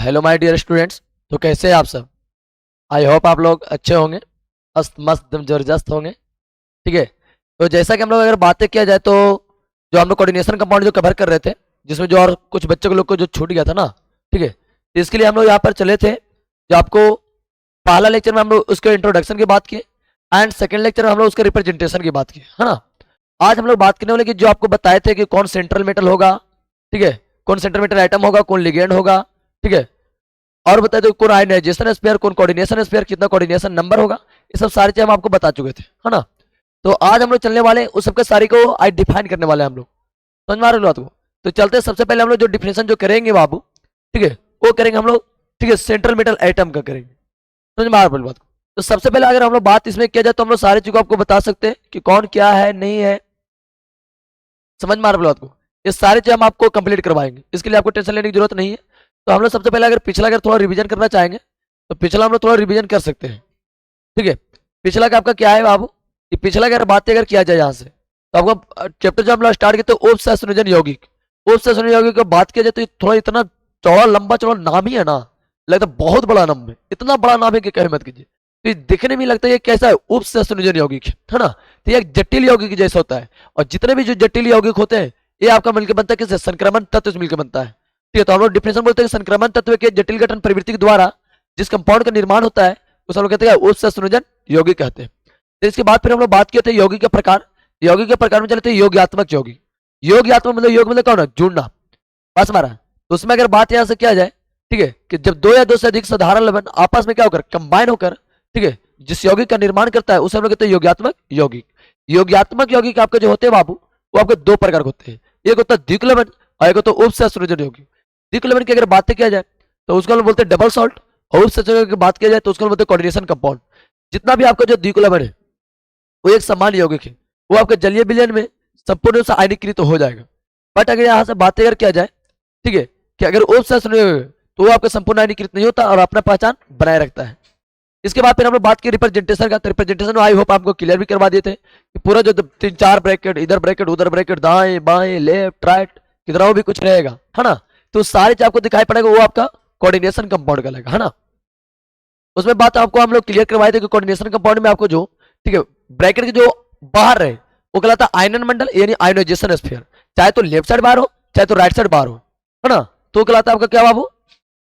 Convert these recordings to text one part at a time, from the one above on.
Hello my dear students. तो कैसे हैं आप सब? आई होप आप लोग अच्छे होंगे, मस्त मस्त एकदम जबरदस्त होंगे। ठीक है। तो जैसा कि हम लोग अगर बातें किया जाए तो जो हम लोग कोऑर्डिनेशन कंपाउंड जो कवर कर रहे थे, जिसमें जो और कुछ बच्चों के लोग को जो छूट गया था ना, ठीक है, तो इसके लिए हम लोग यहाँ पर चले थे। जो आपको पहला लेक्चर में हम लोग उसके इंट्रोडक्शन की बात किए एंड सेकेंड लेक्चर में हम लोग उसके रिप्रेजेंटेशन की बात की, है ना। आज हम लोग बात करने वाले कि जो आपको बताए थे कि कौन सेंट्रल मेटल होगा, ठीक है, कौन सेंट्रल मेटल आइटम होगा, कौन लिगेंड होगा, ठीक है, और बता दो कौन आयनाइजेशन स्पेयर, कौन कोऑर्डिनेशन स्पेयर, कितना कोऑर्डिनेशन नंबर होगा। ये सब सारी चीजें हम आपको बता चुके थे, है ना। तो आज हम लोग चलने वाले हैं उस सबके सारी को आज डिफाइन करने वाले हैं हम लोग। समझ में आ रही है बात को? तो चलते हैं, सबसे पहले हम लोग जो डिफिनेशन जो करेंगे बाबू, ठीक है, वो करेंगे हम लोग, ठीक है, सेंट्रल मेटल आइटम का करेंगे। समझ में आ रही है बात को? तो सबसे पहले अगर हम लोग बात इसमें किया जाए तो हम लोग सारी चीजों को आपको बता सकते हैं कि कौन क्या है नहीं है। समझ में आ रही है बात को? ये सारी चीजें हम आपको कंप्लीट करवाएंगे, इसके लिए आपको टेंशन लेने की जरूरत नहीं है। तो हम लोग सबसे पहले अगर पिछला अगर थोड़ा रिवीजन करना चाहेंगे तो पिछला हम लोग थोड़ा रिवीजन कर सकते हैं। ठीक है। पिछला का आपका क्या है बाबू? कि पिछला अगर बातें अगर किया जाए यहाँ से तो आपका चैप्टर जो हम लोग स्टार्ट किए थे उपसंयोजन यौगिक, उपसंयोजन यौगिक की बात किया जाए तो ये थोड़ा इतना चौड़ा लंबा चौड़ा नाम ही है ना, लगता है बहुत बड़ा नाम है, इतना बड़ा नाम है कि कहे मत कीजिए। तो ये दिखने में लगता है ये कैसा है, उपसंयोजन यौगिक, है ना। तो ये एक जटिल यौगिक जैसा होता है, और जितने भी जो जटिल यौगिक होते हैं ये आपका मिलकर बनता है किससे? संक्रमण तत्व से मिलकर बनता है। ठीक है। तो हम लोग डिफिनेशन बोलते हैं कि संक्रमण तत्व के जटिल गठन प्रवृत्ति के द्वारा जिस कंपाउंड का निर्माण होता है उसे हम लोग कहते हैं उपसंयोजन यौगिक कहते हैं। तो इसके बाद फिर हम लोग बात किए थे यौगिक के प्रकार। यौगिक के प्रकार में चले थे योग्यात्मक यौगिक। योग्यात्मक मतलब योग मतलब कौन है? जुड़ना, बस हमारा। तो उसमें अगर बात यहां से किया जाए, ठीक है, कि जब दो या दो से अधिक साधारण लवण आपस में क्या होकर कंबाइन होकर, ठीक है, जिस यौगिक का निर्माण करता है उसे हम लोग कहते हैं योग्यात्मक यौगिक। योग्यात्मक यौगिक आपके जो होते हैं बाबू वो आपके दो प्रकार के होते हैं, एक होता है द्विक लवण और एक होता है उपसंयोजन यौगिक। द्विक लवण की अगर बातें किया जाए तो उसको हम लोग बोलते हैं डबल सॉल्ट, और उपसंयोजन की बात किया जाए तो उसको हम बोलते हैं कोऑर्डिनेशन कंपाउंड। जितना भी आपका जो द्विक लवण है वो एक समान यौगिक है, वो आपके जलीय विलयन में संपूर्ण रूप से आयनीकृत हो जाएगा। बट अगर यहाँ से बातें अगर किया जाए, ठीक है, कि अगर उपसंयोजन तो वो आपका संपूर्ण आयनीकृत नहीं होता और अपना पहचान बनाए रखता है। इसके बाद फिर हम लोग बात की रिप्रेजेंटेशन का। रिप्रेजेंटेशन आई होप आपको क्लियर भी करवा दिए थे कि पूरा जो तीन चार ब्रैकेट, इधर ब्रैकेट उधर ब्रैकेट, दाएं बाएं लेफ्ट राइट, किधर भी कुछ रहेगा, है ना। तो सारे चीज आपको दिखाई पड़ेगा, वो आपका कोऑर्डिनेशन कंपाउंड का लगेगा, है ना। उसमें बात आपको हम लोग क्लियर करवाए थे कि कोऑर्डिनेशन कंपाउंड में आपको जो, ठीक है, ब्रैकेट के जो बाहर रहे वो कहलाता है आयनन मंडल यानी आयनाइजेशन स्फीयर। चाहे तो लेफ्ट साइड बाहर हो चाहे तो राइट साइड बाहर हो, है ना। तो कहलाता है आपका क्या बाबू?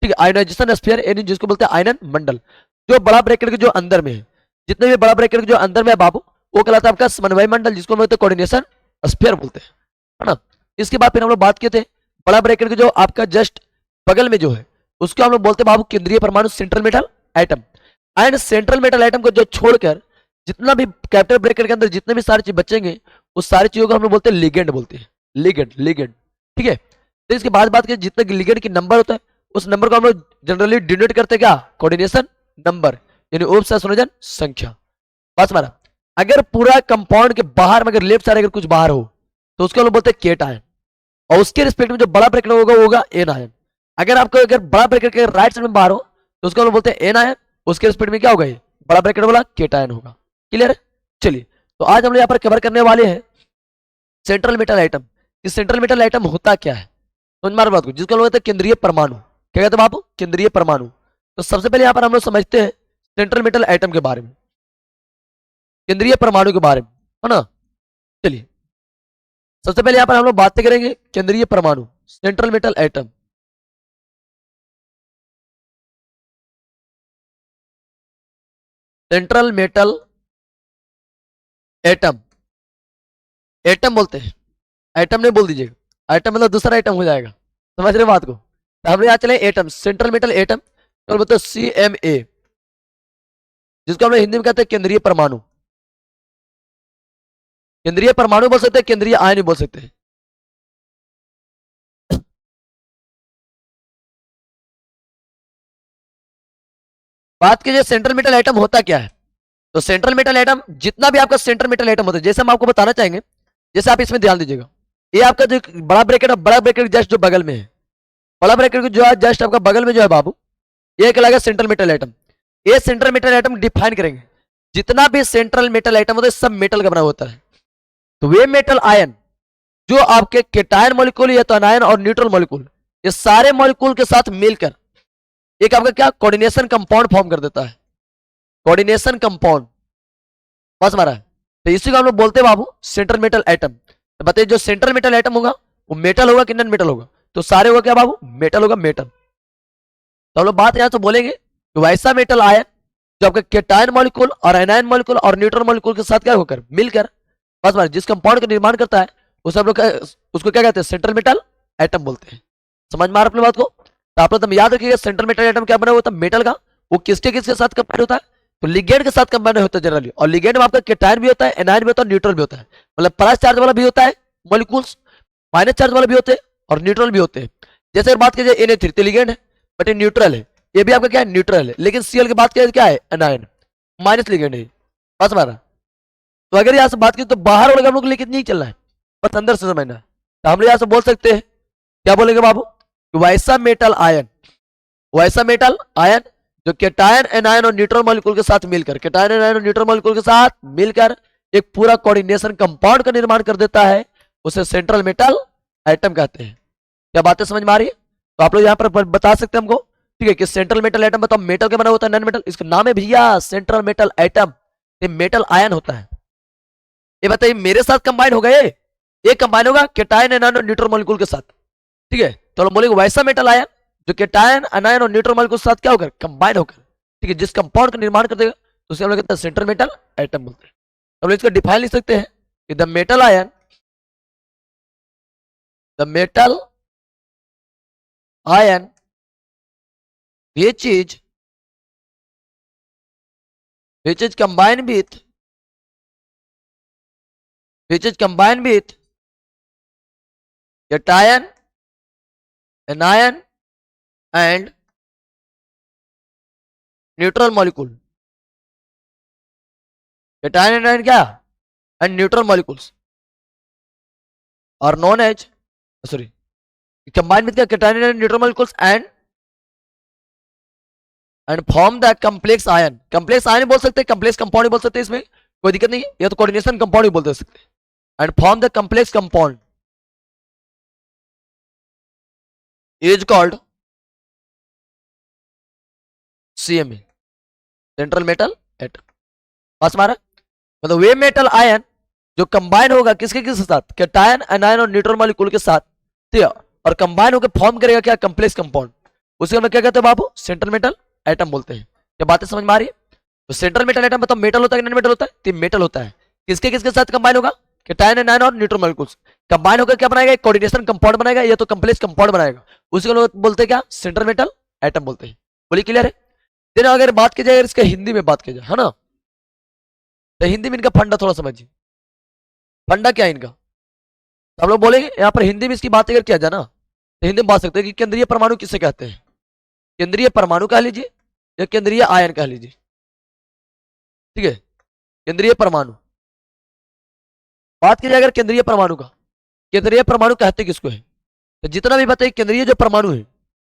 ठीक है, आयनाइजेशन स्फीयर यानी जिसको बोलते हैं आयनन मंडल। जो बड़ा ब्रैकेट के जो अंदर में है, जितने भी बड़ा ब्रैकेट के जो अंदर में है बाबू वो कहलाता है आपका समन्वय मंडल, जिसको बोलते हैं कोऑर्डिनेशन स्फीयर बोलते हैं, है ना। इसके बाद फिर हम लोग बात किए थे बड़ा ब्रैकेट के जो आपका जस्ट बगल में जो है उसको हम लोग बोलते हैं बाबू केंद्रीय परमाणु central metal atom. And central metal atom को जो छोड़कर जितना भी कैपिटल ब्रैकेट के अंदर जितने भी सारी चीज बचेंगे उस सारी चीजों को हम लोग बोलते हैं लिगेंड बोलते हैं, लिगेंड लिगेंड। ठीक है। तो इसके बाद बात करें जितने लिगेंड की नंबर होता है उस नंबर को हम लोग जनरली डिनोट करते हैं क्या? कोऑर्डिनेशन नंबर यानी उपसंयोजन संख्या। बस मारा। अगर पूरा कंपाउंड के बाहर में अगर लेफ्ट साइड अगर कुछ बाहर हो तो उसको हम लोग बोलते हैं केट आयन, और उसके रिस्पेक्ट में जो बड़ा ब्रैकेट होगा वो होगा एन आयन। अगर आपको अगर बड़ा ब्रैकेट के राइट साइड में बाहर हो तो उसको हम लोग बोलते हैं एन आयन, उसके रिस्पेक्ट में क्या होगा? ये बड़ा ब्रैकेट वाला केट आयन होगा। क्लियर है? चलिए, तो आज हम लोग यहाँ पर कवर करने वाले हैं सेंट्रल मेटल आइटम। इस सेंट्रल मेटल आइटम होता क्या है समझ मारो बात को, जिसको हम लोग कहते हैं केंद्रीय परमाणु। क्या कहते हैं बाबू? केंद्रीय परमाणु। तो सबसे पहले यहाँ पर हम लोग समझते हैं सेंट्रल मेटल आइटम के बारे में, केंद्रीय परमाणु के बारे में, है ना। चलिए, सबसे पहले यहाँ पर हम लोग बातें करेंगे केंद्रीय परमाणु, central metal atom. Central metal atom, atom बोलते हैं, एटम नहीं बोल दीजिएगा, एटम मतलब दूसरा एटम हो जाएगा। समझ रहे बात को? तो हम यहाँ चले एटम, सेंट्रल मेटल एटम, तो बोलते हैं CMA, जिसको हम लोग हिंदी में कहते हैं केंद्रीय परमाणु। केंद्रीय परमाणु बोल सकते हैं, केंद्रीय आयन बोल सकते हैं। बात कीजिए सेंट्रल मेटल एटम होता क्या है। तो सेंट्रल मेटल एटम जितना भी आपका सेंट्रल मेटल एटम होता है, जैसे हम आपको बताना चाहेंगे, जैसे आप इसमें ध्यान दीजिएगा, ये आपका जो बड़ा ब्रैकेट है, बड़ा ब्रैकेट जस्ट जो बगल में है, बड़ा ब्रैकेट जो है जस्ट आपका बगल में जो है बाबू, ये कहलाएगा सेंट्रल मेटल एटम। ये सेंट्रल मेटल एटम डिफाइन करेंगे जितना भी सेंट्रल मेटल एटम होता है सब मेटल का बना होता है। तो वे मेटल आयन जो आपके केटायन मॉलिक्यूल या तो अनायन और न्यूट्रल मॉलिक्यूल, ये सारे मॉलिक्यूल के साथ मिलकर एक आपका क्या कोऑर्डिनेशन कंपाउंड फॉर्म कर देता है, कोऑर्डिनेशन कंपाउंड। बस हमारा है, तो इसी को हम लोग बोलते हैं बाबू सेंट्रल मेटल एटम। तो बताइए जो सेंट्रल मेटल एटम होगा वो मेटल होगा कि नॉन मेटल होगा? तो सारे होगा क्या बाबू, मेटल होगा, मेटल। तो हम लोग बात यहां से बोलेंगे कि वैसा मेटल आयन जो आपका केटायन मॉलिक्यूल और एनायन मॉलिक्यूल और न्यूट्रॉन मॉलिक्यूल के साथ क्या होकर मिलकर बस बार जिस कंपाउंड का निर्माण करता है उसे हम लोग उसको क्या कहते हैं, सेंट्रल मेटल एटम बोलते हैं। समझ में आ रहा है अपनी बात को? तो आप लोग तुम याद रखिएगा सेंट्रल मेटल एटम क्या बना हुआ था, मेटल का। वो किसके साथ कंबाइन होता है, तो लिगेंड के साथ कंबाइन होता है जनरली। और लिगेंड में आपका केटायन भी होता है, एनायन भी होता है, न्यूट्रल भी होता है। मतलब प्लस चार्ज वाला भी होता है मॉलिक्यूल्स, माइनस चार्ज वाले भी होते हैं और न्यूट्रल भी होते हैं। जैसे बात की जाए Na3 तो लिगेंड है बट ये न्यूट्रल है, ये भी आपका क्या है, न्यूट्रल है। लेकिन Cl की बात क्या है, एनायन, माइनस लिगेंड है। बस हमारा, तो अगर यहाँ से बात की तो बाहर वाले हम लोग लेके नहीं चलना है, बस अंदर से समझना है। तो हम लोग यहाँ से बोल सकते हैं, क्या बोलेंगे बाबू, वैसा मेटल आयन, वैसा मेटल आयन जो केटायन एनायन और न्यूट्रॉन मॉलिक्यूल के साथ मिलकर, केटायन एनायन और न्यूट्रॉन मॉलिक्यूल के साथ मिलकर एक पूरा कोऑर्डिनेशन कंपाउंड का निर्माण कर देता है, उसे सेंट्रल मेटल एटम कहते हैं। क्या बातें समझ में आ रही है? तो आप लोग यहाँ पर बता सकते हैं हमको, ठीक है, कि सेंट्रल मेटल एटम बताओ मेटल के बना होता है नॉन मेटल, इसका नाम है भैया सेंट्रल मेटल एटम। ये मेटल आयन होता है। ये बताइए मेरे साथ कंबाइन हो गए, ये कंबाइन होगा केटायन एनायन और न्यूट्रॉन मॉलिक्यूल के साथ, ठीक है। तो हम बोलेंगे वैसा मेटल आयन जो केटायन एनायन और न्यूट्रॉन मॉलिक्यूल के साथ क्या होकर कंबाइन होकर, ठीक है, जिस कंपाउंड का निर्माण कर देगा तो उसे हम लोग कहते हैं सेंट्रल मेटल एटम बोलते हैं। हम लोग इसका डिफाइन लिख सकते हैं कि the metal ion, the metal ion which is combined with cation, anion and neutral molecule, cation anion क्या and neutral molecules are known as, sorry, combined with cation and neutral molecules and form the complex ion, complex ion बोल सकते हैं, complex compound भी बोल सकते हैं, इसमें कोई दिक्कत नहीं है, या तो coordination compound भी बोल सकते हैं। and form the complex compound is called CMe, central metal atom. पास मारा, मतलब वे मेटल आयन जो कंबाइन होगा किसके किसके साथ, केटायन एनायन और न्यूट्रॉन मॉलिक्यूल के साथ, ठीक है, और कंबाइन होकर फॉर्म करेगा क्या, कंप्लेक्स कंपाउंड, उसे हम क्या कहते हैं बाबू, सेंट्रल मेटल एटम बोलते हैं। क्या बातें समझ में आ रही है? तो सेंट्रल मेटल एटम बताओ मेटल होता है कि नॉन मेटल होता है? तो मेटल होता है। किसके किसके साथ कंबाइन होगा, केटायन एनायन और न्यूट्रॉन मॉलिक्यूल्स कंबाइन होकर क्या बनाएगा, कोऑर्डिनेशन कंपाउंड बनाएगा या तो कंप्लेक्स कंपाउंड बनाएगा, उसी को लोग बोलते हैं क्या, सेंट्रल मेटल एटम बोलते हैं। बोलिए क्लियर है? देन अगर बात की जाए, अगर इसका हिंदी में बात की जाए, है ना, तो हिंदी में इनका फंडा थोड़ा समझिए। फंडा क्या है इनका, तो हम लोग बोलेंगे यहाँ पर हिंदी में इसकी बात अगर किया जाए ना, तो हिंदी में बात सकते हैं कि केंद्रीय परमाणु किसे कहते हैं, केंद्रीय परमाणु कह लीजिए या केंद्रीय आयन कह लीजिए, ठीक है, केंद्रीय परमाणु। बात की जाए अगर केंद्रीय परमाणु का, केंद्रीय परमाणु कहते किसको है, तो जितना भी बताइए केंद्रीय जो परमाणु है,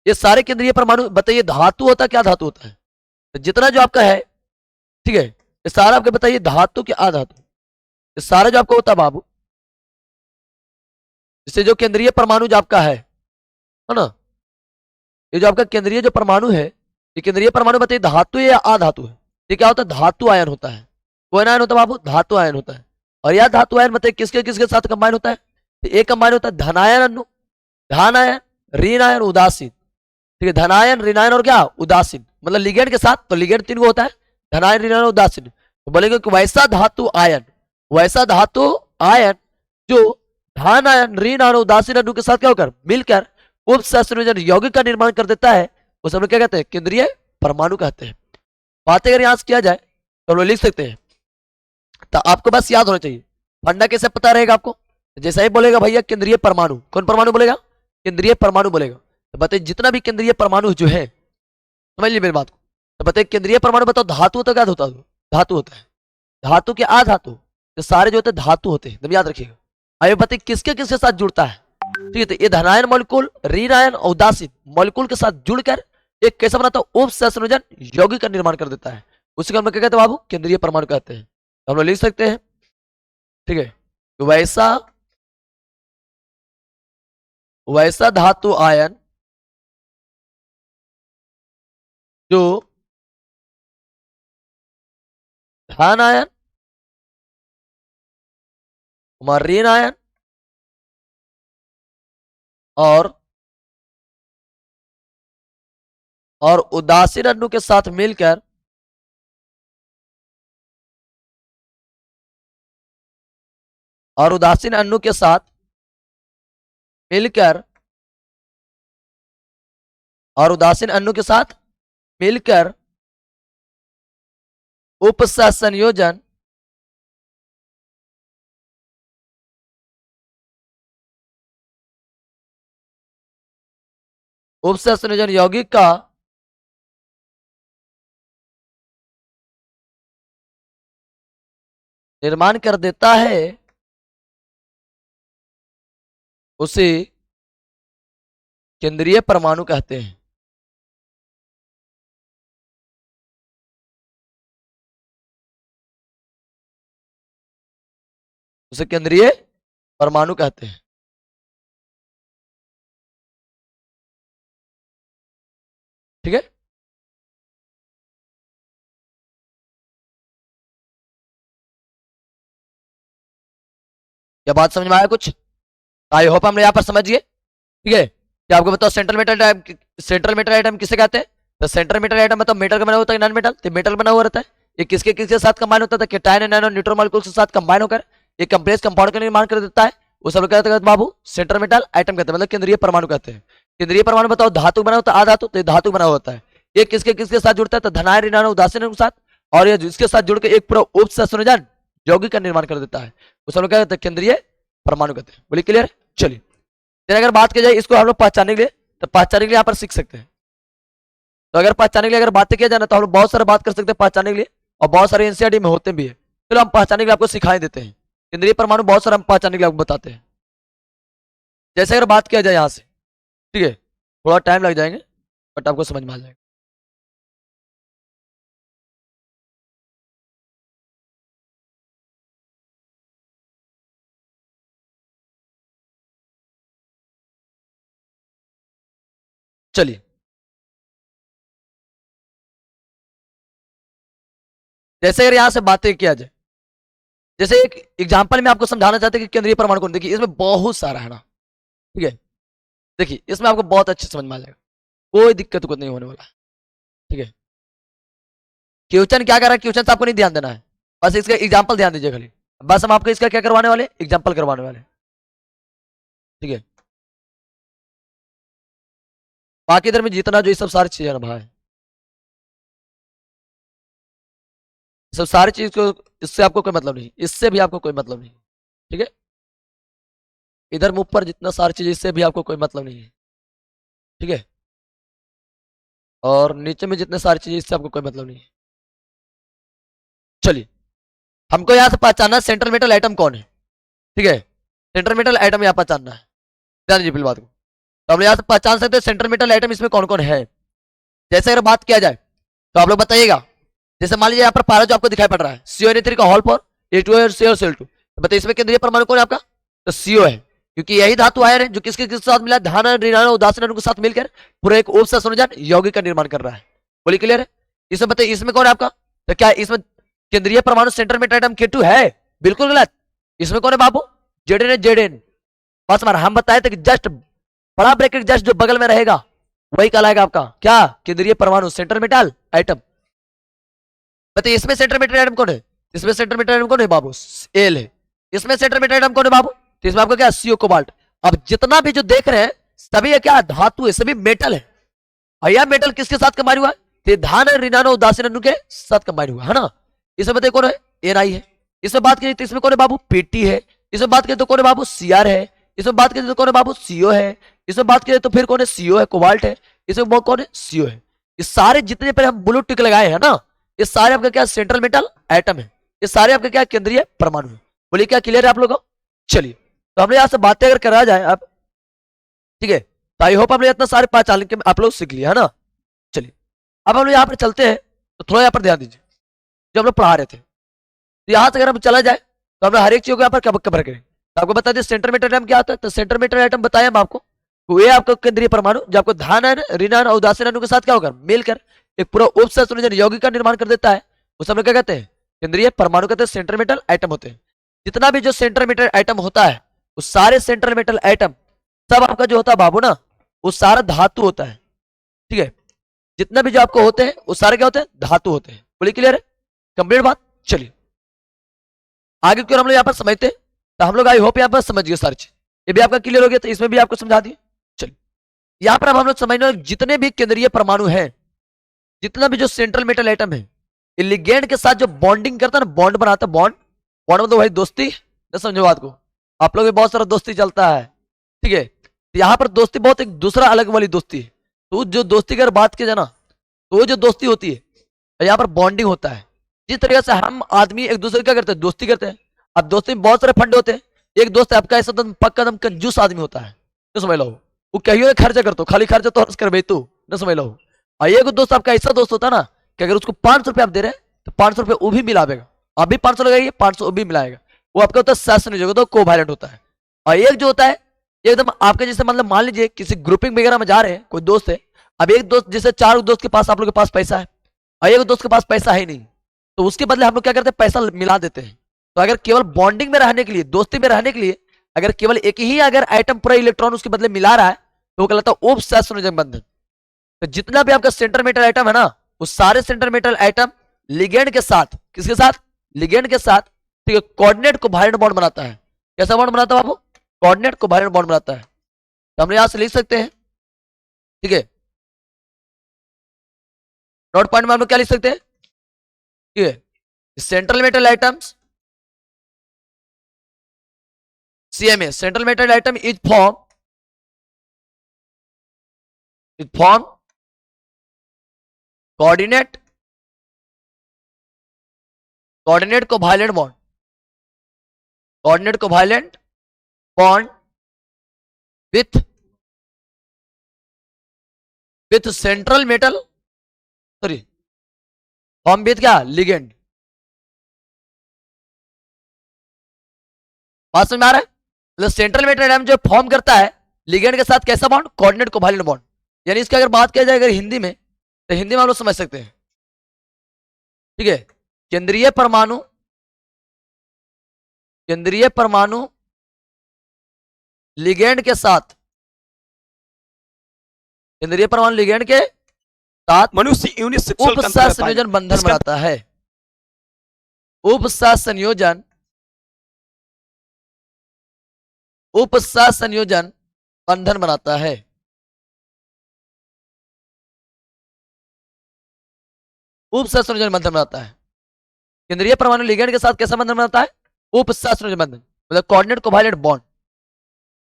ये सारे केंद्रीय परमाणु बताइए धातु होता है, क्या धातु होता है, तो जितना जो आपका है, ठीक है, ये सारा आपके बताइए धातु के अधातु, ये सारा जो आपका होता है बाबू, इससे जो केंद्रीय परमाणु जो आपका है ना, ये जो आपका केंद्रीय जो परमाणु है, ये केंद्रीय परमाणु बताइए धातु है या अधातु है? ये क्या होता है, धातु आयन होता है। कौन आयन होता है बाबू, धातु आयन होता है। और यह धातु आयन बताइए किसके किसके साथ कंबाइन होता है, तो एक कंबाइन होता है धनायन अनु, धन आयन, ऋण आयन, उदासीन, ठीक है, धनायन, ऋणायन और क्या, उदासीन, मतलब लिगेंड के साथ, तो लिगेंड तीन को होता है, धनायन, ऋणायन, उदासीन। तो बोलेंगे कि वैसा धातु आयन, वैसा धातु आयन जो धन आयन, ऋण और उदासीन अणु के साथ क्या होकर मिलकर उप सहसंयोजन यौगिक का निर्माण कर देता है, उसे हम क्या कहते हैं, केंद्रीय परमाणु कहते हैं। बातें अगर यहां से किया जाए तो हम लोग लिख सकते हैं, तो आपको बस याद होना चाहिए फंडा कैसे पता रहेगा आपको, जैसा ही बोलेगा भैया केंद्रीय परमाणु, कौन परमाणु बोलेगा, केंद्रीय परमाणु बोलेगा, तो बताइए जितना भी केंद्रीय परमाणु जो है, समझ लीजिए मेरी बात को, तो बताइए केंद्रीय परमाणु बताओ धातु होता है, क्या होता है, धातु होता है, धातु के अधातु, तो सारे जो होते हैं धातु होते हैं, एकदम याद रखिएगा। आइए बताइए किसके किसके साथ जुड़ता है, ठीक है, तो ये धनायन मॉलिक्यूल, ऋण आयन और उदासीन मॉलिक्यूल के साथ जुड़कर एक कैसा बनाता है, उप सहसंयोजन यौगिक का निर्माण कर देता है, उसी को हम क्या कहते हैं बाबू, केंद्रीय परमाणु कहते हैं। तो हम लोग लिख सकते हैं, ठीक है, तो वैसा वैसा धातु आयन जो धान आयन, मरीन आयन और उदासीन अणु के साथ मिलकर उदासीन अणु के साथ मिलकर उदासीन अणु के साथ मिलकर उपसंयोजन यौगिक का निर्माण कर देता है, उसे केंद्रीय परमाणु कहते हैं। उसे केंद्रीय परमाणु कहते हैं। ठीक है, क्या बात समझ में आया कुछ? आई होप हम यहां पर समझ गए। ठीक है, क्या आपको बताओ सेंट्रल मेटल आइटम किसे कहते हैं? तो सेंट्रल मेटल आइटम मतलब मेटल का बना होता है, नॉन मेटल तो मेटल बना हुआ रहता है। ये किसके किसके साथ कंबाइन होता है? कैटायन एनायन और न्यूट्रल मॉलिक्यूल्स के साथ कंबाइन होकर एक कंप्लेक्स कंपाउंड का निर्माण कर देता है। वो सब कहते हैं बाबू सेंट्रल मेटल आइटम कहते हैं, मतलब केंद्रीय परमाणु कहते हैं। केंद्रीय परमाणु बताओ धातु बना होता है, आधातु, तो धातु बना होता है। ये किसके किसके साथ जुड़ता है? तो धनायन ऋणायन उदासीन के साथ, और ये इसके साथ जुड़ के एक पूरा उपसंयोजन यौगिक का निर्माण कर देता है। वो सब कहते हैं केंद्रीय परमाणु कहते हैं। बोलिए क्लियर है? चलिए, फिर अगर बात की जाए इसको हम लोग पहचानने के लिए, तो पहचानने के लिए यहाँ पर सीख सकते हैं। तो अगर पहचानने के लिए अगर बातें किया जाए ना, तो हम लोग बहुत सारा बात कर सकते हैं पहचानने के लिए, और बहुत सारे एनसीईआरटी में होते भी है। चलो हम पहचानने के लिए आपको सिखाई देते हैं। केंद्रीय परमाणु बहुत सारा हम पहचानने के लिए आपको बताते हैं। जैसे अगर बात किया जाए यहाँ से, ठीक है, थोड़ा टाइम लग जाएंगे बट आपको समझ में आ जाएगा। चलिए, जैसे अगर यहाँ से बातें किया जाए, जैसे एक एग्जांपल में आपको समझाना चाहते हैं कि केंद्रीय परमाणु कौन, देखिए इसमें बहुत सारा है ना। ठीक है, देखिए इसमें आपको बहुत अच्छे समझ में आ जाएगा, कोई दिक्कत को नहीं होने वाला है। ठीक है, क्वेश्चन क्या कर रहा है, क्वेश्चन से आपको नहीं ध्यान देना है, बस इसका एग्जांपल ध्यान दीजिए खाली। बस हम आपको इसका क्या करवाने वाले, एग्जांपल करवाने वाले। ठीक है, बाकी इधर में जितना जो ये सब सारी चीजें ना भाई, सब सारी चीज को, इससे आपको कोई मतलब नहीं, इससे भी आपको कोई मतलब नहीं। ठीक है, इधर में ऊपर जितना सारी चीज, इससे भी आपको कोई मतलब नहीं है। ठीक है, और नीचे में जितने सारी चीजें, इससे आपको कोई मतलब नहीं है। चलिए, हमको यहां से पहचानना है सेंट्रल मेटल आइटम कौन है। ठीक है, सेंट्रल मेटल आइटम यहाँ पहचानना है, ध्यान दीजिए फिर बात को। तो हम यहाँ से पहचान सकते हैं सेंट्रल मेटल आइटम इसमें कौन कौन है। जैसे अगर बात किया जाए तो आप लोग बताइएगा, जैसे मान लीजिए यहाँ पर पारा जो आपको दिखाई पड़ रहा है, CO3 का हॉल पर H2 और Cl2, तो बताइए इसमें केंद्रीय परमाणु कौन है आपका? तो CO है, क्योंकि यही धातु आयन है जो किसके किसके साथ मिला, धान ऋणायन उदासीन अणु के साथ मिलकर पूरा एक उपसंयोजन यौगिक का निर्माण कर रहा है। बोलिए क्लियर है? इसमें बताइए इसमें कौन है आपका? तो क्या इसमें केंद्रीय परमाणु सेंट्रल मेटल आइटम K2 है? बिल्कुल गलत। इसमें कौन है बाबू? Zn। बस हमारा हम बताए थे कि जस्ट बड़ा ब्रैकेट जस्ट जो बगल में रहेगा वही कहलाएगा आपका क्या, केंद्रीय परमाणु सेंट्रल मेटल आइटम। बताइए इसमें सेंट्रल मेटल आइटम कौन है? इसमें सेंट्रल मेटल आइटम कौन है बाबू? एल है। इसमें सेंट्रल मेटल आइटम कौन है बाबू? तो इसमें आपका क्या, CO कोबाल्ट। अब जितना भी जो देख रहे हैं सभी क्या धातु है, सभी मेटल है। और यह मेटल किसके साथ कंबाइन हुआ है? तो धान ऋणायन उदासीन अणु के साथ कंबाइन हुआ है ना। इसमें बताइए कौन है? Ni है। इसमें बात करिए तो इसमें कौन है बाबू? Pt है। इसमें बात करिए तो कौन है बाबू? Cr है। इसमें बात करिए तो कौन है बाबू? CO है। इसमें बात करिए तो फिर कौन है? CO है, कोबाल्ट है। इसमें कौन है? CO है। ये सारे जितने पर हम ब्लू टिक लगाए हैं ना, ये सारे आपका क्या सेंट्रल मेटल आइटम है, ये सारे आपके क्या केंद्रीय परमाणु है। बोलिए क्या क्लियर है आप लोगों को? चलिए, तो हमने यहां से बातें अगर करा जाए अब, ठीक है, तो आई होप हमने इतना सारे पहचान के आप लोग सीख लिया है ना। चलिए, अब हम लोग यहाँ पर चलते हैं, तो थोड़ा यहाँ पर ध्यान दीजिए जो हम लोग पढ़ा रहे थे। तो यहाँ से अगर हम चला जाए तो हम हर एक चीज को यहाँ पर कवर करें। तो आपको बता दें सेंट्रल मेटल आइटम क्या होता है। तो सेंट्रल मेटल आइटम बताया हम आपको, तो ये आपको केंद्रीय परमाणु जो आपको धान ऋणायन और उदासीन अणु के साथ क्या होगा, मिलकर एक पूरा उपसह संयोजन यौगिक का निर्माण कर देता है, उसे हम लोग क्या कहते हैं? केंद्रीय परमाणु कहते हैं। सेंट्रल मेटल आइटम होते हैं। जितना भी जो सेंट्रल मेटल आइटम होता है, उस सारे सेंट्रल मेटल आइटम सब आपका जो होता है बाबू ना, वो सारा धातु होता है। ठीक है, जितना भी जो आपको होते हैं वो सारे क्या होते हैं? धातु होते हैं। बोलिए क्लियर है? कंप्लीट बात। चलिए आगे क्यों हम लोग यहाँ पर समझते हैं, तो हम लोग आई होप यहाँ पर समझ गए सारी चीज। ये भी आपका क्लियर हो गया, तो इसमें भी आपको समझा दिए। चलिए यहाँ पर अब हम लोग समझने जितने भी केंद्रीय परमाणु हैं, जितना भी जो सेंट्रल मेटल आइटम है, ये लिगेंड के साथ जो बॉन्डिंग करता है ना, बॉन्ड बनाता है। बॉन्ड बॉन्ड मतलब भाई दोस्ती, न समझो बात को। आप लोग भी बहुत सारा दोस्ती चलता है, ठीक है। तो यहाँ पर दोस्ती बहुत एक दूसरा अलग वाली दोस्ती है। तो जो दोस्ती की अगर बात की जाए ना, तो वो जो दोस्ती होती है, यहाँ पर बॉन्डिंग होता है। जिस तरीके से हम आदमी एक दूसरे क्या करते हैं? दोस्ती करते हैं। अब दोस्ती में बहुत सारे फंडे होते हैं। एक दोस्त आपका ऐसा पक्का दम कंजूस आदमी होता है, न समझ लो। वो कहियो खर्चा कर, तो खाली खर्चा तो कर बे तू, न समझ लो। और एक दोस्त आपका ऐसा दोस्त होता है ना, कि अगर उसको 500 रुपये आप दे रहे हैं, तो 500 रुपये वो भी मिलावेगा। आप भी 500 लगाइए, 500 वो भी मिलाएगा। वो आपका होता है शासन जो होता है, कोवैलेंट होता है। और एक जो होता है एकदम आपके जैसे, मतलब मान लीजिए किसी ग्रुपिंग वगैरह में जा रहे हैं, कोई दोस्त है। अब एक दोस्त जैसे 4 दोस्त के पास आप लोग के पास पैसा है, और एक दोस्त के पास पैसा है नहीं, तो उसके बदले हम लोग क्या करते हैं? पैसा मिला देते हैं। तो अगर केवल बॉन्डिंग में रहने के लिए, दोस्ती में रहने के लिए, अगर केवल एक ही अगर आइटम पूरा इलेक्ट्रॉन उसके बदले मिला रहा है, तो वो कहलाता है उपसहसंयोजक बंधन। तो जितना भी आपका सेंटर मेटल आइटम है ना, वो सारे सेंटर मेटल आइटम लिगेंड के साथ, किसके साथ? लिगेंड के साथ, ठीक है, कोऑर्डिनेट कोवैलेंट बॉन्ड बनाता है। कैसा बॉन्ड बनाता है बाबू? कोऑर्डिनेट कोवैलेंट बॉन्ड बनाता है। तो हम यहां से लिख सकते हैं, ठीक है, नोट पॉइंट में हम लोग क्या लिख सकते हैं? ठीक है, central metal items CMA, central metal atom is form coordinate covalent bond with central metal, sorry, form with क्या? ligand। बात समझ में आ रहा है? मतलब सेंट्रल मेटल आइटम जो फॉर्म करता है लिगेंड के साथ कैसा बॉन्ड? Coordinate covalent bond. यानी इसकी अगर बात किया जाए अगर हिंदी में, तो हिंदी में हम लोग समझ सकते हैं, ठीक है। केंद्रीय परमाणु लिगेंड के साथ, केंद्रीय परमाणु लिगेंड के साथ मनुष्य यूनिसेक्सुअल उपसह संयोजन बंधन बनाता है। उपसह संयोजन बंधन बनाता है। उपसह संयोजन बंधन बनाता है। केंद्रीय परमाणु लिगेंड के साथ कैसा बंधन बनाता है? उपसह संयोजन बंधन, मतलब कोऑर्डिनेट कोवैलेंट बॉन्ड।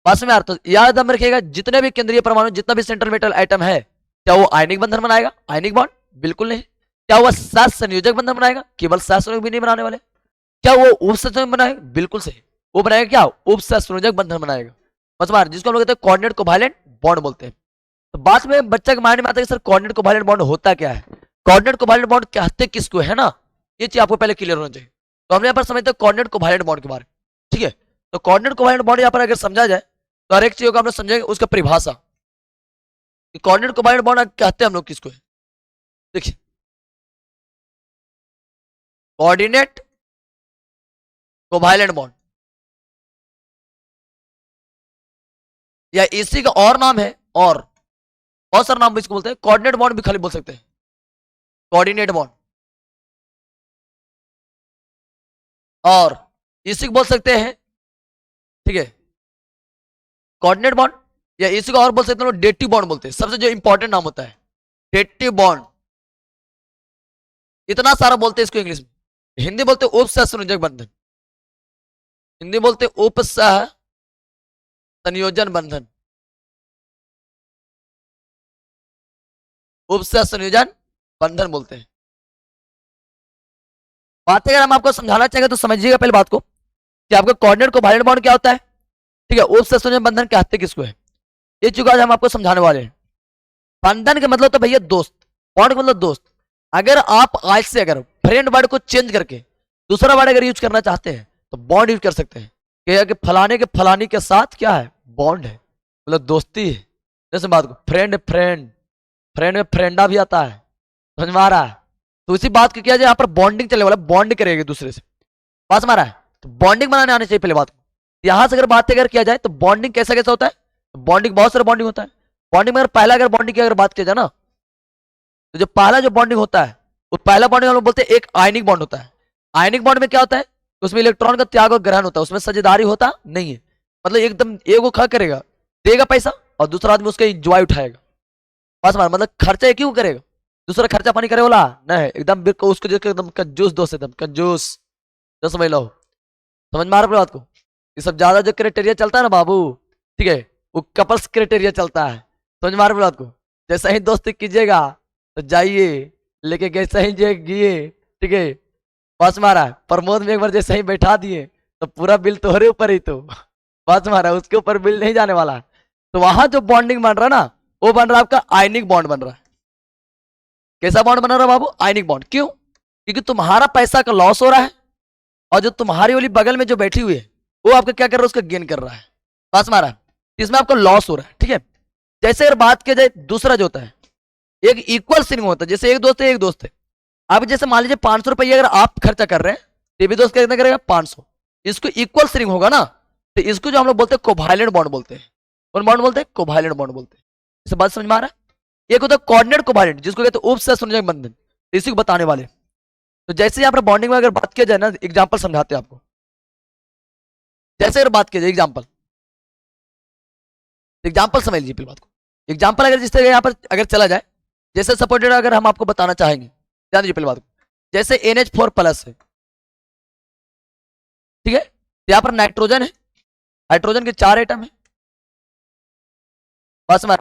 बात में आता है, याद रखिएगा, जितने भी केंद्रीय परमाणु, जितना भी सेंट्रल मेटल आइटम है, क्या वो आयनिक बंधन बनाएगा? Ionic bond? बिल्कुल नहीं। क्या वो सह संयोजक बंधन बनाएगा? केवल सह संयोजक भी नहीं बनाने वाले। क्या वो उपसंयोजक बनाएगा? बिल्कुल सही, वो बनाएगा क्या? उपसह संयोजक बंधन बनाएगा। बस जिसको हम लोग कहते हैं कोऑर्डिनेट कोवैलेंट बॉन्ड बोलते हैं। तो बात में बच्चा के माइंड में आता है कि सर कोऑर्डिनेट कोवैलेंट बॉन्ड होता क्या है? कोऑर्डिनेट कोवैलेंट बॉन्ड कहते किसको है ना, ये चीज आपको पहले क्लियर होना चाहिए। तो हमने यहाँ पर समझते हैं कोऑर्डिनेट कोवैलेंट बॉन्ड के बारे में, ठीक है। तो कोऑर्डिनेट कोवैलेंट बॉन्ड यहाँ पर अगर समझा जाए, तो हर एक चीज को हम लोग समझेंगे उसका परिभाषा। कोऑर्डिनेट कोवैलेंट बॉन्ड कहते हैं हम लोग किसको है? देखिए, कोऑर्डिनेट कोवैलेंट बॉन्ड, या इसी का और नाम है, और बहुत सारा नाम भी इसको बोलते हैं। कोऑर्डिनेट बॉन्ड भी खाली बोल सकते हैं, कोऑर्डिनेट बॉन्ड, और इसी को बोल सकते हैं, ठीक है, कोऑर्डिनेट बॉन्ड, या इसी को और बोल सकते हैं डेटिव बॉन्ड बोलते हैं। सबसे जो इंपॉर्टेंट नाम होता है डेटिव बॉन्ड। इतना सारा बोलते हैं इसको इंग्लिश में। हिंदी बोलते हैं उपसह संयोजक बंधन, हिंदी बोलते हैं उपसह संयोजन बंधन, उपसह संयोजन बंधन बोलते हैं। बात अगर हम आपको समझाना चाहेंगे तो समझिएगा पहले बात को, कि आपका कोऑर्डिनेट कोवैलेंट बॉन्ड क्या होता है, ठीक है, उपसह संयोजन बंधन कहते किसको है, ये चीज आज हम आपको समझाने वाले हैं। बंधन के मतलब तो भैया दोस्त, बॉन्ड का मतलब दोस्त। अगर आप आज से अगर फ्रेंड वर्ड को चेंज करके दूसरा वर्ड अगर यूज करना चाहते हैं, तो बॉन्ड यूज कर सकते हैं, कि फलाने के फलानी के साथ क्या है? बॉन्ड है, मतलब दोस्ती है। जैसे बात को फ्रेंड फ्रेंड, फ्रेंड में फ्रेंडा भी आता है, समझ में आ रहा है? तो इसी बात को किया जाए, यहाँ पर बॉन्डिंग चलने वाला, बॉन्ड करेगा एक दूसरे से, बात समझ रहा है? तो बॉन्डिंग बनाने आनी चाहिए पहले बात। यहां से अगर बात अगर किया जाए तो बॉन्डिंग कैसा कैसा होता है, बॉन्डिंग बहुत सारा बॉन्डिंग होता है। बॉन्डिंग में अगर पहला अगर बॉन्डिंग की अगर बात किया जाए ना, तो जो पहला जो बॉन्डिंग होता है, वो पहला बॉन्डिंग हम लोग बोलते हैं एक आयनिक बॉन्ड होता है। आयनिक बॉन्ड में क्या होता है, उसमें इलेक्ट्रॉन का त्याग और ग्रहण होता है, उसमें साझेदारी होता नहीं है। मतलब एकदम एक वो खा करेगा, देगा पैसा, और दूसरा आदमी उसका इंजॉय उठाएगा, बस मतलब खर्चा क्यों करेगा, दूसरा खर्चा पानी करे वाला नहीं, एकदम उसको जो एकदम कंजूस दोस्त, एकदम कंजूस, जो समझ लो। समझ में आ रहा है बात को? ये सब ज्यादा जो क्राइटेरिया चलता है ना बाबू, ठीक है, वो कपल्स क्राइटेरिया चलता है। समझ में आ रहा है बात को? जैसा ही दोस्ती कीजिएगा तो जाइए लेके कैसा ही जो गिए, ठीक है, बस मारा प्रमोद में एक बार जैसे ही बैठा दिए तो पूरा बिल तुम्हारे ऊपर ही, तो बस मारा उसके ऊपर बिल नहीं जाने वाला। तो वहां जो बॉन्डिंग बन रहा है ना, वो बन रहा है आपका आयनिक बॉन्ड बन रहा है। कैसा बॉन्ड बन रहा है बाबू? Ionic bond. क्यों? क्योंकि तुम्हारा पैसा का लॉस हो रहा है, और जो तुम्हारी वाली बगल में जो बैठी हुई है वो आपका क्या कर रहा है, उसका गेन कर रहा है, बस मारा, इसमें आपका लॉस हो रहा है, ठीक है। जैसे अगर बात किया जाए दूसरा जो होता है, एक इक्वल शेयरिंग होता है, जैसे एक दोस्त है एक दोस्त है, आप जैसे मान लीजिए 500 रुपये अगर आप खर्चा कर रहे हैं, ये भी दोस्त कितना करेगा 500, इसको इक्वल शेयरिंग होगा ना, तो इसको जो हम लोग बोलते हैं कोवैलेंट बॉन्ड बोलते हैं। कौन बॉन्ड बोलते हैं? कोवैलेंट बॉन्ड बोलते हैं। इसे बात समझ में आ रहा है? एक होता है कोऑर्डिनेट कोवैलेंट, जिसको कहते हैं उपसहसंयोजक बंधन, इसी को बताने वाले। तो जैसे यहाँ पर बॉन्डिंग में अगर बात किया जाए ना, एग्जाम्पल समझाते हैं आपको। जैसे अगर बात किया जाए एग्जाम्पल, एग्जाम्पल समझ लीजिए पहले बात को। एग्जाम्पल अगर जिस तरह यहाँ पर अगर चला जाए, जैसे सपोर्टेड अगर हम आपको बताना चाहेंगे, ध्यान दीजिए पहले बात को। जैसे NH4+ है, ठीक है, यहाँ पर नाइट्रोजन है, हाइड्रोजन के 4 एटम है, बस में।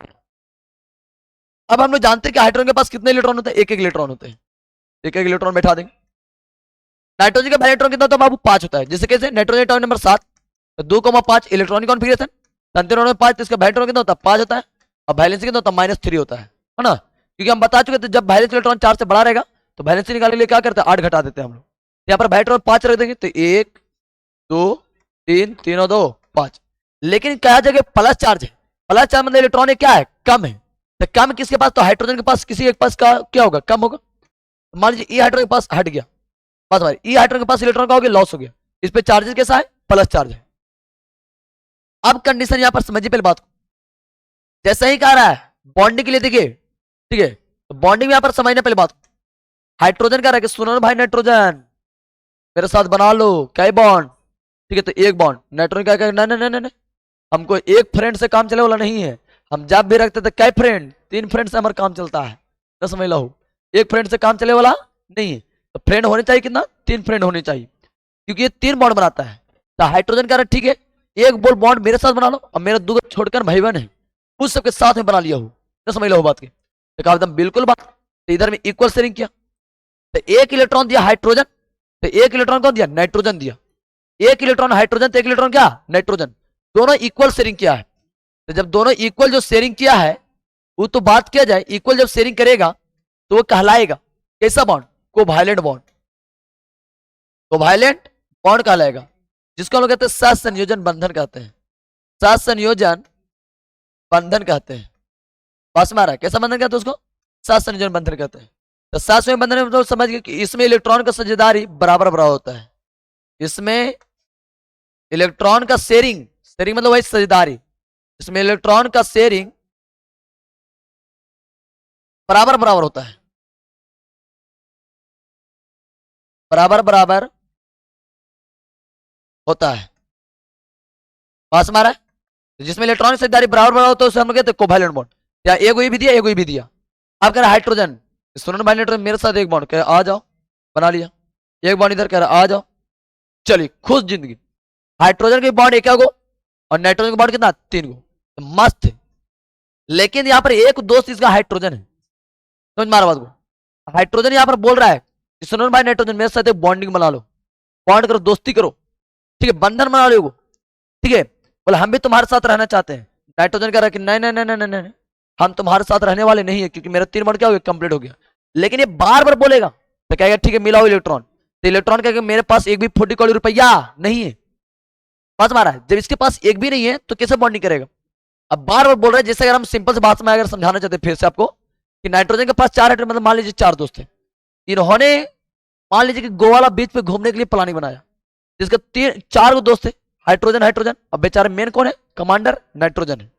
अब हम लोग जानते हैं कि हाइड्रोजन के पास कितने इलेक्ट्रॉन होते हैं, एक एक इलेक्ट्रॉन होते हैं, एक एक इलेक्ट्रॉन बैठा देंगे। नाइट्रोजन का इलेक्ट्रॉन कितना होता है बाबू? 5 होता है। जैसे कैसे नाइट्रोजन एटॉमिक नंबर 7, तो 2,5 इलेक्ट्रॉनिक कॉन्फिगरेशन, तंत्रों में 5, तो इसका इलेक्ट्रॉन कितना होता है? 5 होता है, और वैलेंसी कितना होता है? -3 होता है ना? क्योंकि हम बता चुके थे जब वैलेंस इलेक्ट्रॉन 4 से बड़ा रहेगा तो वैलेंसी निकालने के लिए क्या करते हैं? 8 घटा देते हैं हम लोग। यहाँ पर इलेक्ट्रॉन 5 रख देंगे, तो 1 2 3, 3 और 2 5। लेकिन क्या जगह प्लस चार्ज है, प्लस चार्ज मतलब इलेक्ट्रॉन क्या है? कम है। तो कम किसके पास? तो हाइड्रोजन के पास, किसी एक पास का क्या होगा? कम होगा। मान लीजिए ई हाइड्रोजन के पास हट गया, बस हमारे ई हाइड्रोजन के पास इलेक्ट्रॉन का हो गया, लॉस हो गया, इस पे चार्जेस कैसा है? प्लस चार्ज है। अब कंडीशन यहां पर समझिए पहले बात को। जैसा ही कह रहा है बॉन्डिंग के लिए, देखिए ठीक है, तो बॉन्डिंग में यहां पर समझना पहले बात को। हाइड्रोजन कह रहा है कि सुनो भाई नाइट्रोजन मेरे साथ बना लो, क्या बॉन्ड, ठीक है, तो एक बॉन्ड। नाइट्रोजन क्या कहेगा? नहीं नहीं नहीं, हमको एक फ्रेंड से काम चले वाला नहीं है, हम जब भी रखते थे क्या फ्रेंड, 3 फ्रेंड से हमारा काम चलता है, तो समझ लो एक फ्रेंड से काम चले वाला नहीं है। तो फ्रेंड होने चाहिए कितना? 3 फ्रेंड होने चाहिए, क्योंकि ये 3 बॉन्ड बनाता है। तो हाइड्रोजन कह रहा है ठीक है, एक बोल बॉन्ड मेरे साथ बना लो, और मेरा 2 छोड़कर भाई बहन है उस सबके साथ में बना लिया हो, तो समझ लो बात की। तो कहा एकदम बिल्कुल बात। तो इधर में इक्वल शेयरिंग किया, तो एक इलेक्ट्रॉन दिया हाइड्रोजन, तो एक इलेक्ट्रॉन कौन दिया? नाइट्रोजन दिया। एक इलेक्ट्रॉन हाइड्रोजन, तो एक इलेक्ट्रॉन क्या? नाइट्रोजन। दोनों इक्वल शेयरिंग किया है। तो जब दोनों इक्वल जो शेयरिंग किया है, वो तो बात किया जाए इक्वल जब शेयरिंग करेगा तो वो कहलाएगा कैसा bond? Covalent bond. Covalent bond कहलाएगा, जिसको हम लोग कहते हैं सहसंयोजन बंधन कहते हैं, सहसंयोजन बंधन कहते हैं। पास में आ रहा है? कैसा बंधन कहते हैं उसको? सहसंयोजन बंधन कहते हैं। तो सहसंयोजन बंधन में मतलब समझ गए कि इसमें इलेक्ट्रॉन का साझेदारी बराबर बराबर होता है। इसमें इलेक्ट्रॉन का शेयरिंग, शेयरिंग मतलब वही साझेदारी, इसमें इलेक्ट्रॉन का शेयरिंग बराबर बराबर होता है, बराबर बराबर होता है। पास में आ रहा है? तो जिसमें इलेक्ट्रॉनिक साझेदारी बराबर बराबर होता है उसे हम लोग कहते हैं कोवैलेंट बॉन्ड। या एक वही भी दिया, एक वही भी दिया। आप कह रहे हाइड्रोजन, सुनो भाई नाइट्रोजन मेरे साथ एक बॉन्ड, कह आ जाओ, बना लिया। एक बॉन्ड इधर, कह रहा आ जाओ, चलिए खुश जिंदगी। हाइड्रोजन के बॉन्ड एक गो, और नाइट्रोजन के बॉन्ड कितना? 3 गो, तो मस्त है। लेकिन यहाँ पर एक दोस्त इसका हाइड्रोजन है, समझ मारा बात को। हाइड्रोजन यहाँ पर बोल रहा है कि सुनो भाई नाइट्रोजन मेरे साथ एक बॉन्डिंग बना लो, बॉन्ड करो, दोस्ती करो, ठीक है, बंधन बना लो, ठीक है, बोले हम भी तुम्हारे साथ रहना चाहते हैं। नाइट्रोजन कह रहा है कि नहीं नहीं नहीं नहीं नहीं, हम तुम्हारे साथ रहने वाले नहीं है, क्योंकि मेरा 3 बॉन्ड क्या हो गया? कंप्लीट हो गया। लेकिन ये बार बार बोलेगा, तो कहेगा ठीक है मिलाओ इलेक्ट्रॉन, तो इलेक्ट्रॉन कहेगा मेरे पास एक भी 40 करोड़ रुपया नहीं है। पास मारा है? जब इसके पास एक भी नहीं है तो कैसे बॉन्डिंग करेगा? अब बार बार बोल रहा है। जैसे अगर हम सिंपल से बात में अगर समझाना चाहते हैं फिर से आपको, कि नाइट्रोजन के पास 4 हाइड्रोजन, मतलब मान लीजिए 4 दोस्त थे, इन्होंने मान लीजिए कि गोवाला बीच पे घूमने के लिए प्लानिंग बनाया, जिसके 4 दोस्त थे, हाइड्रोजन हाइड्रोजन। अब बेचारे मेन कौन है, कमांडर नाइट्रोजन है।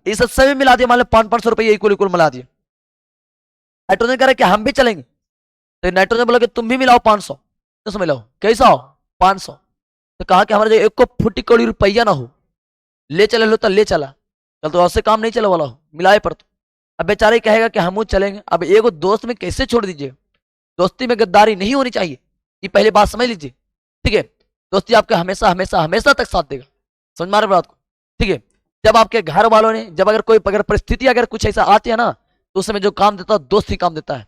इस सभी मिला दिया, मान लो 500 रुपये इक्वल इक्वल मिला दिए। नाइट्रोजन कह रहा है कि हम भी चलेंगे, तो नाइट्रोजन बोला कि तुम भी मिलाओ 500, तो मिलाओ कैसा हो 500। तो कहा कि हमारे जो एक को फुटी कौड़ी रुपया ना हो, ले चले लो तो ले चला, कल तो ऐसे काम नहीं चले वाला हो, मिलाए पर तो। अब बेचारे कहेगा कि हम चलेंगे, अब एक दोस्त में कैसे छोड़ दीजिए, दोस्ती में गद्दारी नहीं होनी चाहिए, ये पहले बात समझ लीजिए, ठीक है। दोस्ती आपके हमेशा हमेशा हमेशा तक साथ देगा, समझ मारे बात को, ठीक है। जब आपके घर वालों ने, जब अगर परिस्थिति अगर कुछ ऐसा आती है ना, तो उस समय जो काम देता है दोस्त ही काम देता है।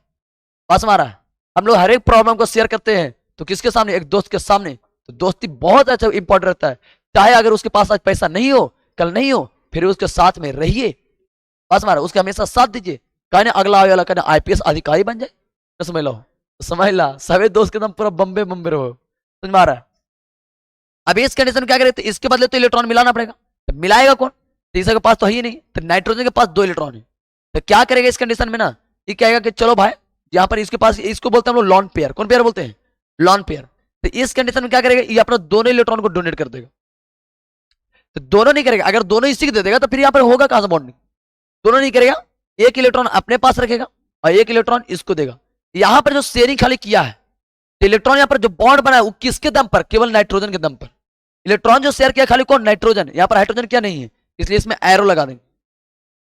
बात मारा है, हम लोग हर एक प्रॉब्लम को शेयर करते हैं तो किसके सामने, एक दोस्त के सामने। तो दोस्ती बहुत अच्छा इंपॉर्टेंट रहता है, चाहे अगर उसके पास आज पैसा नहीं हो, कल नहीं हो, फिर उसके साथ में रहिए। बस मारा, उसके हमेशा साथ दीजिए, कहने अगला आगे वाला कहने आईपीएस अधिकारी बन जाए, तो समझ लो, समझ ला सभी दोस्त के दम पूरा बम्बे बम्बे रहो, समझ मारा है। अभी इस कंडीशन में क्या करे, तो इसके बदले तो इलेक्ट्रॉन मिलाना पड़ेगा, तो मिलाएगा कौन, तीसरे के पास तो है ही नहीं, तो नाइट्रोजन के पास 2 इलेक्ट्रॉन है, तो क्या करेगा इस कंडीशन में ना, ये कहेगा कि चलो भाई, यहाँ पर इसके पास, इसको बोलते हैं हम लोग लॉन पेयर, कौन पेयर बोलते हैं, लॉन पेयर। तो इस कंडीशन में क्या करेगा, ये अपना दोनों इलेक्ट्रॉन को डोनेट कर देगा। तो दोनों नहीं करेगा, अगर दोनों इसी को दे देगा तो फिर यहाँ पर होगा कहां से बॉन्डिंग, दोनों नहीं करेगा, एक इलेक्ट्रॉन अपने पास रखेगा और एक इलेक्ट्रॉन इसको देगा। यहां पर जो शेयरिंग खाली किया है, तो इलेक्ट्रॉन यहाँ पर जो बॉन्ड बना है वो किसके दम पर, केवल नाइट्रोजन के दम पर। इलेक्ट्रॉन जो शेयर किया खाली कौन, नाइट्रोजन, यहाँ पर हाइड्रोजन क्या नहीं है, इसलिए इसमें एरो लगा देंगे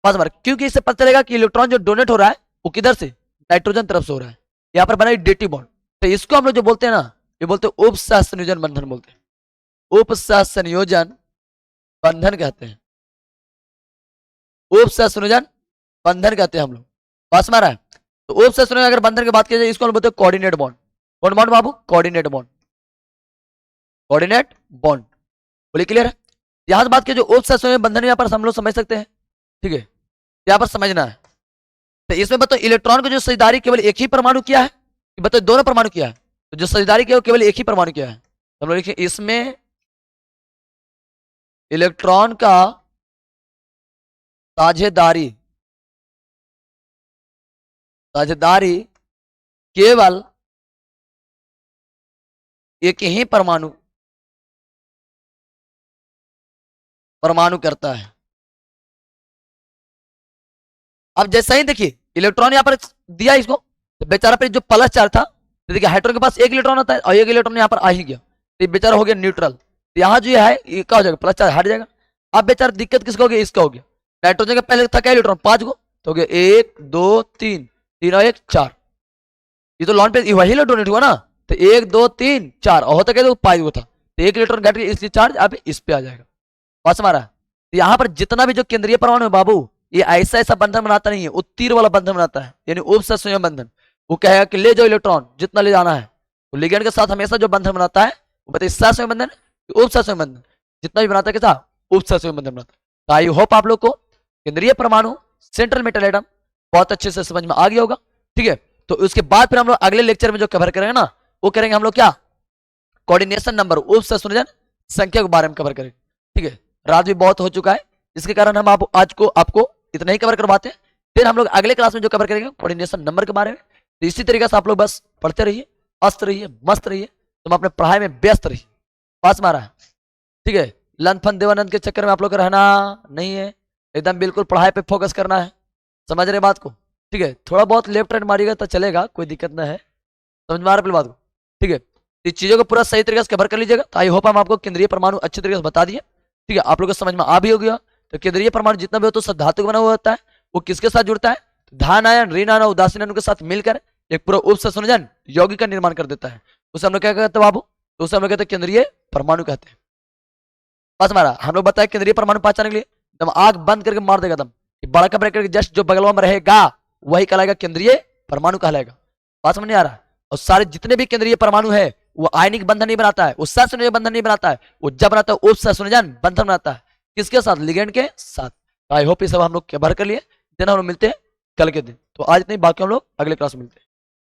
बस बार, क्योंकि इससे पता चलेगा कि इलेक्ट्रॉन जो डोनेट हो रहा है वो किधर से, नाइट्रोजन तरफ से हो रहा है। यहाँ पर बना डेटी बॉन्ड, तो इसको हम लोग जो बोलते हैं ना, ये बोलते हैं उपसहसंयोजन बंधन बोलते हैं, उपसहसंयोजन बंधन कहते हैं, उपसहसंयोजन बंधन कहते हैं हम लोग। पास मारा है, तो उपसहसंयोजन अगर बंधन की बात की जाए, इसको हम बोलते हैं कोऑर्डिनेट बॉन्ड। कौन बॉन्ड बाबू, कोऑर्डिनेट बॉन्ड, कोऑर्डिनेट बॉन्ड, बोलिए क्लियर है। यहां से बात की जो उपसहसंयोजन बंधन, यहाँ पर हम लोग समझ सकते हैं, ठीक है, यहाँ पर समझना है। तो इसमें बताओ इलेक्ट्रॉन को जो साझेदारी केवल एक ही परमाणु किया है, बताओ दोनों परमाणु किया है, तो जो साझेदारी किया केवल एक ही परमाणु किया है, हम लोग लिखें इसमें इलेक्ट्रॉन का साझेदारी, साझेदारी केवल एक ही परमाणु करता है। अब जैसा ही देखिए इलेक्ट्रॉन यहां पर दिया इसको, तो बेचारा पर जो प्लस चार्ज था, तो देखिए हाइड्रोजन के पास एक इलेक्ट्रॉन आता है और एक इलेक्ट्रॉन यहां पर आ ही गया, तो बेचारा हो गया न्यूट्रल, तो यहां जो है ये क्या हो जाएगा, प्लस चार्ज हट जाएगा। अब बेचारा दिक्कत किसका हो गया, इसका हो गया। नाइट्रोजन का पहले था क्या इलेक्ट्रॉन 5 को, तो हो गया 1 2 3, 3 और 1 4, ये तो लॉन पे वही डोनेट हुआ ना, तो 1 2 3 4 और होता क्या 5 को था, तो एक इलेक्ट्रॉन घट गया, इसलिए चार्ज अब इस पे आ जाएगा। बस हमारा तो यहाँ पर जितना भी जो केंद्रीय परमाणु है बाबू, ये ऐसा ऐसा बंधन बनाता नहीं है, वो तीर वाला बंधन बनाता है, यानी उपसहसंयोजन बंधन। वो कहेगा कि ले जाओ इलेक्ट्रॉन जितना ले जाना है, तो लिगेंड के साथ हमेशा जो बंधन बनाता है वो बताइए सहसंयोजन बंधन, उपसहसंयोजन बंधन, जितना भी बनाता है कैसा, उपसहसंयोजन बंधन बनाता है। तो आई होप आप लोग को केंद्रीय परमाणु, सेंट्रल मेटल एटम बहुत अच्छे से समझ में आ गया होगा, ठीक है। तो उसके बाद फिर हम लोग अगले लेक्चर में जो कवर करेंगे ना, वो करेंगे हम लोग क्या, कोऑर्डिनेशन नंबर, उपसहसंयोजन संख्या के बारे में कवर करेंगे, ठीक है। रात भी बहुत हो चुका है, इसके कारण हम आज को आपको इतना ही कवर करवाते हैं, फिर हम लोग अगले क्लास में जो कवर करेंगे कोऑर्डिनेशन नंबर के बारे में। तो इसी तरीके से आप लोग बस पढ़ते रहिए, मस्त रहिए, मस्त रहिए, तुम अपने पढ़ाई में व्यस्त रहिए। पास मारा है, ठीक है। लन फन देवानंद के चक्कर में आप लोग को रहना नहीं है, एकदम बिल्कुल पढ़ाई पे फोकस करना है, समझ रहे बात को, ठीक है। थोड़ा बहुत लेफ्ट राइट मारिएगा तो चलेगा, कोई दिक्कत ना है, समझ में आ रहा है बात को, ठीक है। इस चीजों को पूरा सही तरीके से कवर कर लीजिएगा। तो आई होप हम आपको केंद्रीय परमाणु अच्छे तरीके से बता दिए, ठीक है। आप लोग को समझ में आ भी हो गया। तो केंद्रीय परमाणु जितना भी हो तो सब धातु बना हुआ होता है, वो किसके साथ जुड़ता है, धान आयन, ऋण आयन, उदासीन आयन के साथ मिलकर एक पूरा उपसंयोजन यौगिक का निर्माण कर देता है। उसे हम लोग क्या कहते हैं बाबू, तो उसे हम लोग कहते हैं केंद्रीय परमाणु कहते हैं। बस हमारा हम लोग बताया केंद्रीय परमाणु पहचानने के लिए एकदम आंख बंद करके मार देगा, एकदम बड़ा का ब्रैकेट जस्ट जो बगल में रहेगा वही कहलाएगा केंद्रीय परमाणु कहलाएगा। बात समझ नहीं आ रहा। और सारे जितने भी केंद्रीय परमाणु है वो आयनिक बंधन नहीं बनाता है, वो सहसंयोजन बंधन नहीं बनाता है, वो जब बनाता है उपसंयोजन बंधन बनाता है, किसके साथ, लिगेंड के साथ। आई होप ये सब हम लोग कवर कर लिए। देन हम लोग मिलते हैं कल के दिन। तो आज इतनी, बाकी हम लोग अगले क्लास में मिलते हैं।